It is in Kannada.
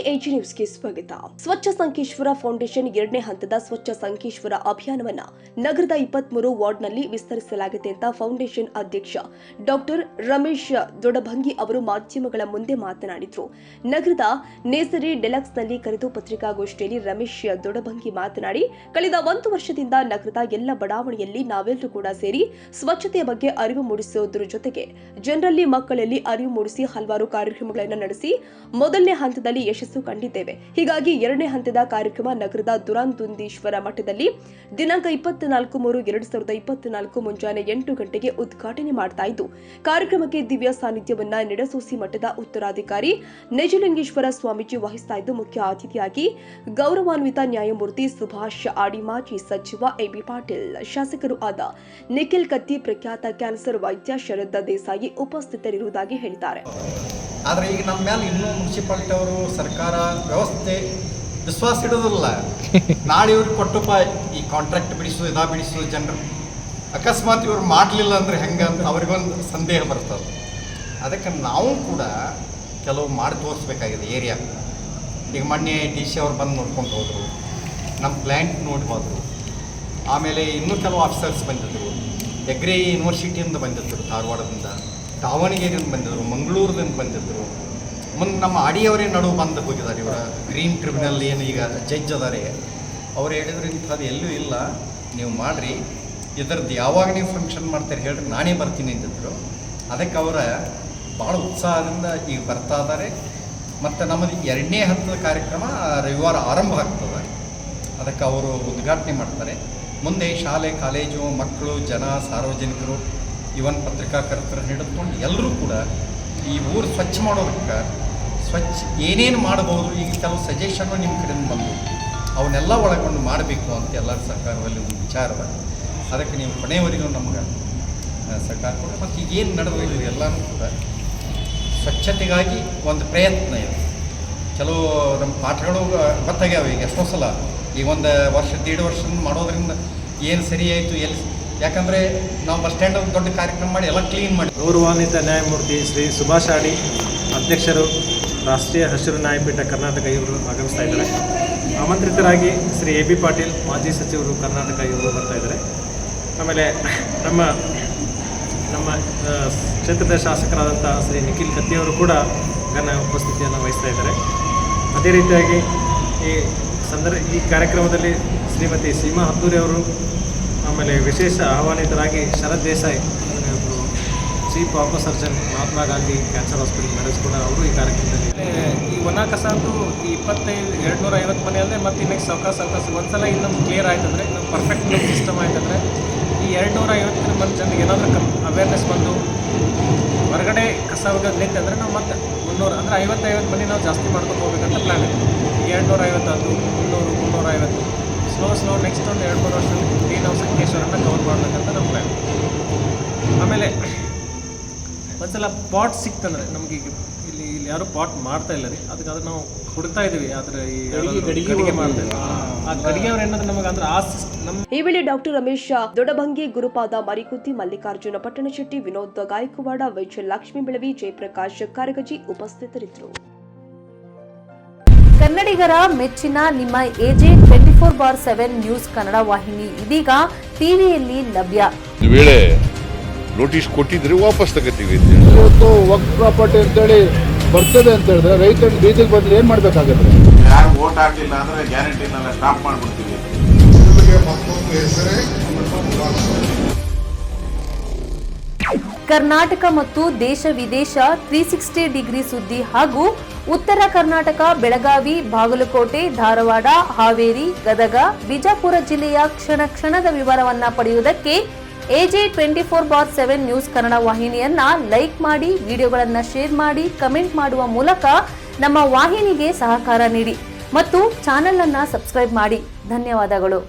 ಎಜಿ ನ್ಯೂಸ್ಗೆ ಸ್ವಾಗತ. ಸ್ವಚ್ಛ ಸಂಕೇಶ್ವರ ಫೌಂಡೇಶನ್ 2ನೇ ಹಂತದ ಸ್ವಚ್ಛ ಸಂಕೇಶ್ವರ ಅಭಿಯಾನವನ್ನ ನಗರದ 23 ವಾರ್ಡ್ನಲ್ಲಿ ವಿಸ್ತರಿಸಲಾಗಿದೆ ಅಂತ ಫೌಂಡೇಶನ್ ಅಧ್ಯಕ್ಷ ಡಾಕ್ಟರ್ ರಮೇಶ್ ದೊಡಭಂಗಿ ಅವರು ಮಾಧ್ಯಮಗಳ ಮುಂದೆ ಮಾತನಾಡಿದರು. ನಗರದ ನೇಸರಿ ಡೆಲಕ್ಸ್ನಲ್ಲಿ ಕರೆದು ಪತ್ರಿಕಾಗೋಷ್ಠಿಯಲ್ಲಿ ರಮೇಶ್ ದೊಡಭಂಗಿ ಮಾತನಾಡಿ, ಕಳೆದ 1 ವರ್ಷದಿಂದ ನಗರದ ಎಲ್ಲ ಬಡಾವಣೆಯಲ್ಲಿ ನಾವೆಲ್ಲರೂ ಕೂಡ ಸೇರಿ ಸ್ವಚ್ಛತೆಯ ಬಗ್ಗೆ ಅರಿವು ಮೂಡಿಸುವುದರ ಜೊತೆಗೆ ಜನರಲ್ಲಿ ಮಕ್ಕಳಲ್ಲಿ ಅರಿವು ಮೂಡಿಸಿ ಹಲವಾರು ಕಾರ್ಯಕ್ರಮಗಳನ್ನು ನಡೆಸಿ ಮೊದಲನೇ ಹಂತದಲ್ಲಿ ಯಶಸ್ಸು ಕಂಡಿದ್ದೇವೆ. ಹೀಗಾಗಿ 2ನೇ ಹಂತದ ಕಾರ್ಯಕ್ರಮ ನಗರದ ದುರಾಂದುಂದೀಶ್ವರ ಮಠದಲ್ಲಿ ದಿನಾಂಕ 24/2/2024 ಮುಂಜಾನೆ 8 ಗಂಟೆಗೆ ಉದ್ಘಾಟನೆ ಮಾಡ್ತಾ ಇದ್ದು, ಕಾರ್ಯಕ್ರಮಕ್ಕೆ ದಿವ್ಯ ಸಾನ್ನಿಧ್ಯವನ್ನ ನಿಡಸೋಸಿ ಮಠದ ಉತ್ತರಾಧಿಕಾರಿ ನಿಜಲಿಂಗೇಶ್ವರ ಸ್ವಾಮೀಜಿ ವಹಿಸ್ತಾ ಇದ್ದು, ಮುಖ್ಯ ಅತಿಥಿಯಾಗಿ ಗೌರವಾನ್ವಿತ ನ್ಯಾಯಮೂರ್ತಿ ಸುಭಾಷ್ ಆಡಿ, ಮಾಜಿ ಸಚಿವ ಎಬಿ ಪಾಟೀಲ್, ಶಾಸಕರು ಆದ ನಿಖಿಲ್ ಕತ್ತಿ, ಪ್ರಖ್ಯಾತ ಕ್ಯಾನ್ಸರ್ ವೈದ್ಯ ಶರದ್ ದೇಸಾಯಿ ಉಪಸ್ಥಿತರಿರುವುದಾಗಿ ಹೇಳಿದ್ದಾರೆ. ಆದರೆ ಈಗ ನಮ್ಮ ಮೇಲೆ ಇನ್ನೂ ಮುನ್ಸಿಪಾಲ್ಟಿ ಅವರು ಸರ್ಕಾರ ವ್ಯವಸ್ಥೆ ವಿಶ್ವಾಸ ಇಡೋದಿಲ್ಲ. ನಾಳೆ ಇವ್ರಿಗೆ ಕೊಟ್ಟಪ್ಪ ಈ ಕಾಂಟ್ರಾಕ್ಟ್ ಬಿಡಿಸು ಬಿಡಿಸು ಜನರು ಅಕಸ್ಮಾತ್ ಇವ್ರು ಮಾಡಲಿಲ್ಲ ಅಂದರೆ ಹೆಂಗೆ ಅಂತ ಅವ್ರಿಗೊಂದು ಸಂದೇಹ ಬರ್ತದೆ. ಅದಕ್ಕೆ ನಾವು ಕೂಡ ಕೆಲವು ಮಾಡಿ ತೋರಿಸ್ಬೇಕಾಗಿದೆ ಏರಿಯಾ. ಈಗ ಮೊನ್ನೆ DC ಅವ್ರು ಬಂದು ನೋಡ್ಕೊಂಡು ಹೋದರು, ನಮ್ಮ ಪ್ಲ್ಯಾಂಟ್ ನೋಡಿ ಹೋದರು. ಆಮೇಲೆ ಇನ್ನೂ ಕೆಲವು ಆಫೀಸರ್ಸ್ ಬಂದಿದ್ದರು, ಎಗ್ರಿ ಯೂನಿವರ್ಸಿಟಿಯಿಂದ ಬಂದಿದ್ದರು, ಧಾರವಾಡದಿಂದ, ದಾವಣಗೆರೆಯಿಂದ ಬಂದಿದ್ದರು, ಮಂಗಳೂರದಿಂದ ಬಂದಿದ್ದರು. ಮುಂದೆ ನಮ್ಮ ಆಡಿಯವರೇ ನಡುವೆ ಬಂದು ಹೋಗಿದ್ದಾರೆ. ಇವರ ಗ್ರೀನ್ ಟ್ರಿಬ್ಯುನಲ್ ಏನು ಈಗ ಜಡ್ಜ್ ಅದಾರೆ, ಅವ್ರು ಹೇಳಿದ್ರು ಇಂಥದ್ದು ಎಲ್ಲೂ ಇಲ್ಲ, ನೀವು ಮಾಡಿರಿ, ಇದರದ್ದು ಯಾವಾಗ ನೀವು ಫಂಕ್ಷನ್ ಮಾಡ್ತಾರೆ ಹೇಳ್ರಿ, ನಾನೇ ಬರ್ತೀನಿ ಅಂತಿದ್ರು. ಅದಕ್ಕೆ ಅವರ ಭಾಳ ಉತ್ಸಾಹದಿಂದ ಈಗ ಬರ್ತಾ ಇದ್ದಾರೆ. ಮತ್ತು ನಮ್ಮದು 2ನೇ ಹಂತದ ಕಾರ್ಯಕ್ರಮ ರವಿವಾರ ಆರಂಭ ಆಗ್ತದೆ. ಅದಕ್ಕೆ ಅವರು ಉದ್ಘಾಟನೆ ಮಾಡ್ತಾರೆ. ಮುಂದೆ ಶಾಲೆ, ಕಾಲೇಜು, ಮಕ್ಕಳು, ಜನ, ಸಾರ್ವಜನಿಕರು, ಇವನ್ ಪತ್ರಿಕಾಕರ್ತರು ಹಿಡಿದುಕೊಂಡು ಎಲ್ಲರೂ ಕೂಡ ಈ ಊರು ಸ್ವಚ್ಛ ಮಾಡೋದಕ್ಕೆ ಏನೇನು ಮಾಡ್ಬೋದು, ಈಗ ಕೆಲವು ಸಜೆಷನ್ನು ನಿಮ್ಮ ಕಡೆಯಿಂದ ಬಂದು ಅವನ್ನೆಲ್ಲ ಒಳಗೊಂಡು ಮಾಡಬೇಕು ಅಂತ ಎಲ್ಲರ ಸರ್ಕಾರದಲ್ಲಿ ಒಂದು ವಿಚಾರದ. ಅದಕ್ಕೆ ನೀವು ಕೊನೆಯವರೆಗೂ ನಮ್ಗೆ ಸರ್ಕಾರ ಕೊಡಿ. ಮತ್ತು ಈಗೇನು ನಡೆದು ಎಲ್ಲನೂ ಕೂಡ ಸ್ವಚ್ಛತೆಗಾಗಿ ಒಂದು ಪ್ರಯತ್ನ ಇದೆ. ಕೆಲವು ನಮ್ಮ ಪಾಠಗಳು ಗೊತ್ತಾಗ್ಯಾವ. ಈಗ ಎಷ್ಟೋ ಸಲ ಈಗ 1 ವರ್ಷ 1.5 ವರ್ಷದಿಂದ ಮಾಡೋದ್ರಿಂದ ಏನು ಸರಿ ಆಯಿತು, ಎಲ್ಲಿ, ಯಾಕಂದರೆ ನಾವು ಬಸ್ ಸ್ಟ್ಯಾಂಡ್ ದೊಡ್ಡ ಕಾರ್ಯಕ್ರಮ ಮಾಡಿ ಎಲ್ಲ ಕ್ಲೀನ್ ಮಾಡಿ. ಗೌರವಾನ್ವಿತ ನ್ಯಾಯಮೂರ್ತಿ ಶ್ರೀ ಸುಭಾಷ್ ಆಡಿ ಅಧ್ಯಕ್ಷರು, ರಾಷ್ಟ್ರೀಯ ಹಸಿರು ನ್ಯಾಯಪೀಠ ಕರ್ನಾಟಕ ಇವರು ಆಗಮಿಸ್ತಾ ಇದ್ದಾರೆ. ಆಮಂತ್ರಿತರಾಗಿ ಶ್ರೀ ಎಬಿ ಪಾಟೀಲ್, ಮಾಜಿ ಸಚಿವರು ಕರ್ನಾಟಕ ಇವರು ಬರ್ತಾ ಇದ್ದಾರೆ. ಆಮೇಲೆ ನಮ್ಮ ಕ್ಷೇತ್ರದ ಶಾಸಕರಾದಂಥ ಶ್ರೀ ನಿಖಿಲ್ ಕತ್ತಿಯವರು ಕೂಡ ಗಣ್ಯ ಉಪಸ್ಥಿತಿಯನ್ನು ವಹಿಸ್ತಾ ಇದ್ದಾರೆ. ಅದೇ ರೀತಿಯಾಗಿ ಈ ಕಾರ್ಯಕ್ರಮದಲ್ಲಿ ಶ್ರೀಮತಿ ಸೀಮಾ ಹದ್ದೂರಿ ಅವರು, ಆಮೇಲೆ ವಿಶೇಷ ಆಹ್ವಾನಿತರಾಗಿ Sharad Desai, chief of surgeon, Mahatma Gandhi cancer hospital marriage ಕೂಡ ಅವರು ಈ ಕಾರ್ಯಕ್ರಮದಲ್ಲಿ. ಈ ಒಣ ಕಸ ಅಂತೂ ಈ 250 ಮನೆ ಅಂದರೆ ಮತ್ತು ನೆಕ್ಸ್ಟ್ ಸಾವಕಾಶ ಒಂದ್ಸಲ ಇನ್ನೊಂದು ಕ್ಲಿಯರ್ ಆಯ್ತಂದರೆ, ಇನ್ನೊಂದು ಪರ್ಫೆಕ್ಟ್ ಸಿಸ್ಟಮ್ ಆಯ್ತಂದರೆ ಈ 250 ಮಂದಿ ಜನರಿಗೆ ಏನಾದರೂ ಅವೇರ್ನೆಸ್ ಬಂದು ಹೊರಗಡೆ ಕಸ ಹೋಗೋದು ನಿಂತಂದರೆ ನಾವು ಮತ್ತೆ 300 ಅಂದರೆ 50 ಮನೆ ನಾವು ಜಾಸ್ತಿ ಮಾಡ್ಕೊಂಡು ಹೋಗ್ಬೇಕಂತ ಪ್ಲ್ಯಾನ್ ಇದೆ. 250 ಅದು 300 350 ಸ್ಲೋ ನೆಕ್ಸ್ಟ್ ಒಂದು 2-3 ವರ್ಷದಲ್ಲಿ ನಾವು ಸಂಕೇಶ್ವರನ ಕವರ್ ಮಾಡಬೇಕಂತ ನಮ್ಮ ಪ್ಲ್ಯಾನ್. ಆಮೇಲೆ ಒಂದ್ಸಲ ಪಾಟ್ ಸಿಕ್ತಂದರೆ ನಮಗೆ ಇಲ್ಲಿ ಯಾರು ಪಾಟ್ ಮಾಡ್ತಾ ಇಲ್ಲ ರೀ, ಅದಕ್ಕೆ ನಾವು ಹುಡುಕ್ತಾ ಇದ್ದೀವಿ. ಆದರೆ ಈ ಗಡಿಗೆ ಮಾಡ್ತಾ ಇಲ್ಲ, ಆ ಗಡಿಗೆ ಅವ್ರು ಏನಾದ್ರು ನಮಗೆ ಅಂದ್ರೆ ಆ ನಮ್ಮ. ಈ ವೇಳೆ ಡಾಕ್ಟರ್ ರಮೇಶ್ ದೊಡಭಂಗಿ, ಗುರುಪಾದ ಮರಿಕುತ್ತಿ, ಮಲ್ಲಿಕಾರ್ಜುನ ಪಟ್ಟಣಶೆಟ್ಟಿ, ವಿನೋದ್ ಗಾಯಕವಾಡ, ವಿಜಯಲಕ್ಷ್ಮಿ ಬೆಳವಿ, ಜಯಪ್ರಕಾಶ್ ಕಾರಗಜಿ ಉಪಸ್ಥಿತರಿದ್ದರು. ಕನ್ನಡಿಗರ ಮೆಚ್ಚಿನ ನಿಮ್ಮ AJ 24/7 ನ್ಯೂಸ್ ಕನ್ನಡ ವಾಹಿನಿ ಇದೀಗ ಟಿವಿಯಲ್ಲಿ ಲಭ್ಯ. ವೇಳೆ ನೋಟಿಸ್ ಕೊಟ್ಟಿದ್ರೆ ವಾಪಸ್ ತಗೋತೀವಿ. ಇವತ್ತು ವಕ್ಫ್ ಪ್ರಾಪರ್ಟಿ ಅಂತೇಳಿ ಬರ್ತದೆ ಅಂತ ಹೇಳಿದ್ರೆ ರೈತರು ಬೀದಿಗೆ ಬಂದ್ರೆ ಏನ್ ಮಾಡ್ಬೇಕಾಗತ್ತೆ? ಯಾರು ವೋಟ್ ಹಾಕಲಿಲ್ಲ ಅಂದ್ರೆ ಗ್ಯಾರಂಟಿನೆಲ್ಲ ಸ್ಟಾಪ್ ಮಾಡ್ಬಿಡ್ತೀವಿ. ಕರ್ನಾಟಕ ಮತ್ತು ದೇಶ ವಿದೇಶ 360 ಡಿಗ್ರಿ ಸುದ್ದಿ ಹಾಗೂ ಉತ್ತರ ಕರ್ನಾಟಕ, ಬೆಳಗಾವಿ, ಬಾಗಲಕೋಟೆ, ಧಾರವಾಡ, ಹಾವೇರಿ, ಗದಗ, ಬಿಜಾಪುರ ಜಿಲ್ಲೆಯ ಕ್ಷಣದ ವಿವರವನ್ನ ಪಡೆಯುವುದಕ್ಕೆ AJ 24/7 ನ್ಯೂಸ್ ಕನ್ನಡ ವಾಹಿನಿಯನ್ನ ಲೈಕ್ ಮಾಡಿ, ವಿಡಿಯೋಗಳನ್ನ ಶೇರ್ ಮಾಡಿ, ಕಮೆಂಟ್ ಮಾಡುವ ಮೂಲಕ ನಮ್ಮ ವಾಹಿನಿಗೆ ಸಹಕಾರ ನೀಡಿ ಮತ್ತು ಚಾನೆಲ್ ಅನ್ನ ಸಬ್ಸ್ಕ್ರೈಬ್ ಮಾಡಿ. ಧನ್ಯವಾದಗಳು.